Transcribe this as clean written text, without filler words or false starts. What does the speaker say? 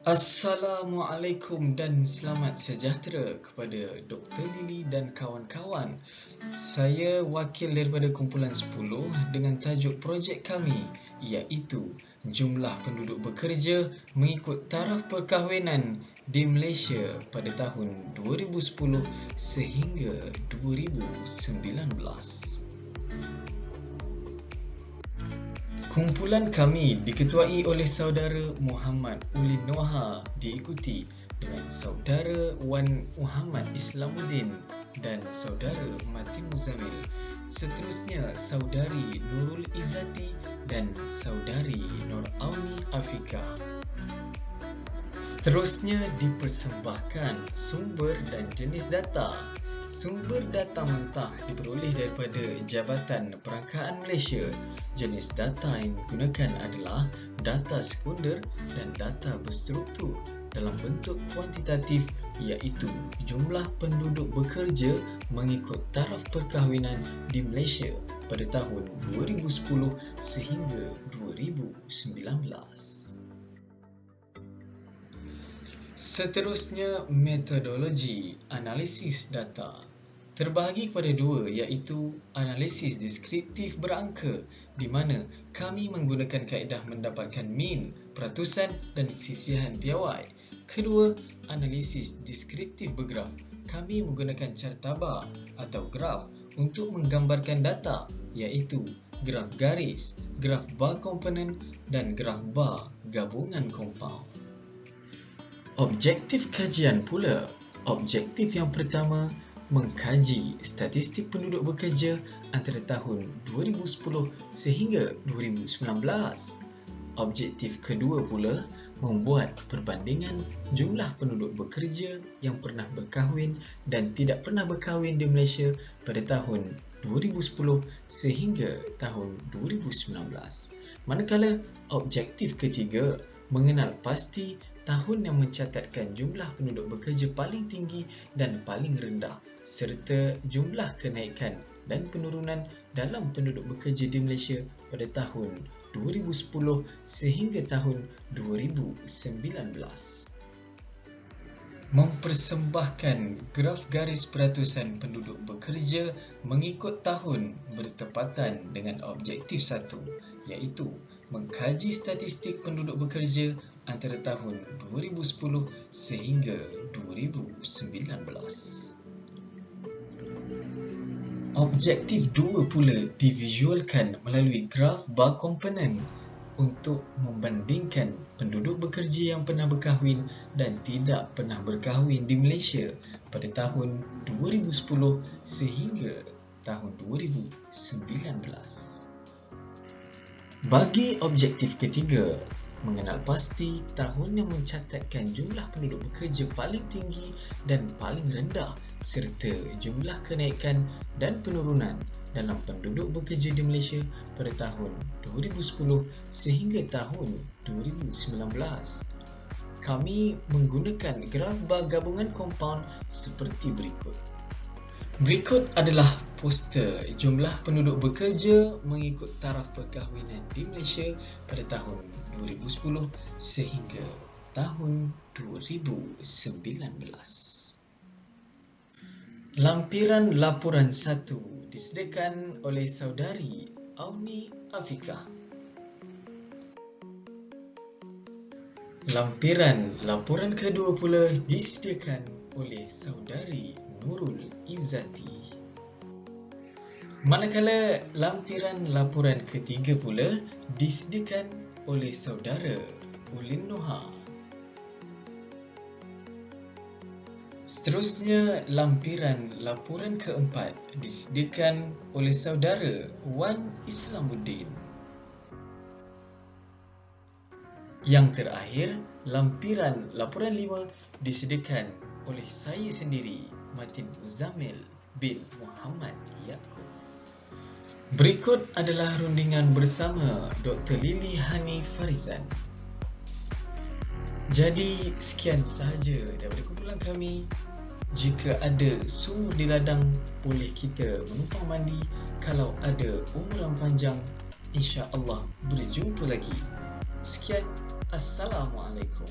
Assalamualaikum dan selamat sejahtera kepada Dr. Lily dan kawan-kawan. Saya wakil daripada kumpulan 10 dengan tajuk projek kami iaitu jumlah penduduk bekerja mengikut taraf perkahwinan di Malaysia pada tahun 2010 sehingga 2019. Kumpulan kami diketuai oleh saudara Muhammad Ulin Noha, diikuti dengan saudara Wan Muhammad Islamuddin dan saudara Mati Muzamil. Seterusnya saudari Nurul Izzati dan saudari Nur Auni Afika. Seterusnya dipersembahkan sumber dan jenis data. Sumber data mentah diperoleh daripada Jabatan Perangkaan Malaysia. Jenis data yang digunakan adalah data sekunder dan data berstruktur dalam bentuk kuantitatif iaitu jumlah penduduk bekerja mengikut taraf perkahwinan di Malaysia pada tahun 2010 sehingga 2019. Seterusnya, metodologi analisis data terbahagi kepada dua iaitu analisis deskriptif berangka di mana kami menggunakan kaedah mendapatkan min, peratusan dan sisihan piawai. Kedua, analisis deskriptif bergraf. Kami menggunakan cartabar atau graf untuk menggambarkan data iaitu graf garis, graf bar komponen dan graf bar gabungan kompaun. Objektif kajian pula. Objektif yang pertama, mengkaji statistik penduduk bekerja antara tahun 2010 sehingga 2019. Objektif kedua pula, membuat perbandingan jumlah penduduk bekerja yang pernah berkahwin dan tidak pernah berkahwin di Malaysia pada tahun 2010 sehingga tahun 2019. Manakala objektif ketiga, mengenal pasti tahun yang mencatatkan jumlah penduduk bekerja paling tinggi dan paling rendah serta jumlah kenaikan dan penurunan dalam penduduk bekerja di Malaysia pada tahun 2010 sehingga tahun 2019. Mempersembahkan graf garis peratusan penduduk bekerja mengikut tahun bertepatan dengan objektif 1 iaitu mengkaji statistik penduduk bekerja antara tahun 2010 sehingga 2019. Objektif 2 pula divisualkan melalui graf bar komponen untuk membandingkan penduduk bekerja yang pernah berkahwin dan tidak pernah berkahwin di Malaysia pada tahun 2010 sehingga tahun 2019. Bagi objektif ketiga, mengenal pasti tahun yang mencatatkan jumlah penduduk bekerja paling tinggi dan paling rendah serta jumlah kenaikan dan penurunan dalam penduduk bekerja di Malaysia pada tahun 2010 sehingga tahun 2019. Kami menggunakan graf bar gabungan kompaun seperti berikut. Berikut adalah poster jumlah penduduk bekerja mengikut taraf perkahwinan di Malaysia pada tahun 2010 sehingga tahun 2019. Lampiran laporan 1 disediakan oleh saudari Auni Afika. Lampiran laporan kedua pula disediakan oleh saudari Nurul Izzati. Manakala lampiran laporan ketiga pula disediakan oleh saudara Ulin Noha. Seterusnya, lampiran laporan keempat disediakan oleh saudara Wan Islamuddin. Yang terakhir, lampiran laporan 5 disediakan oleh saya sendiri, Mati Muzamil bin Muhammad Yaakob. Berikut adalah rundingan bersama Dr. Lily Hani Farizan. Jadi, sekian sahaja daripada kumpulan kami. Jika ada sumur di ladang, boleh kita menumpang mandi. Kalau ada umuran panjang, insya-Allah berjumpa lagi. Sekian, Assalamualaikum.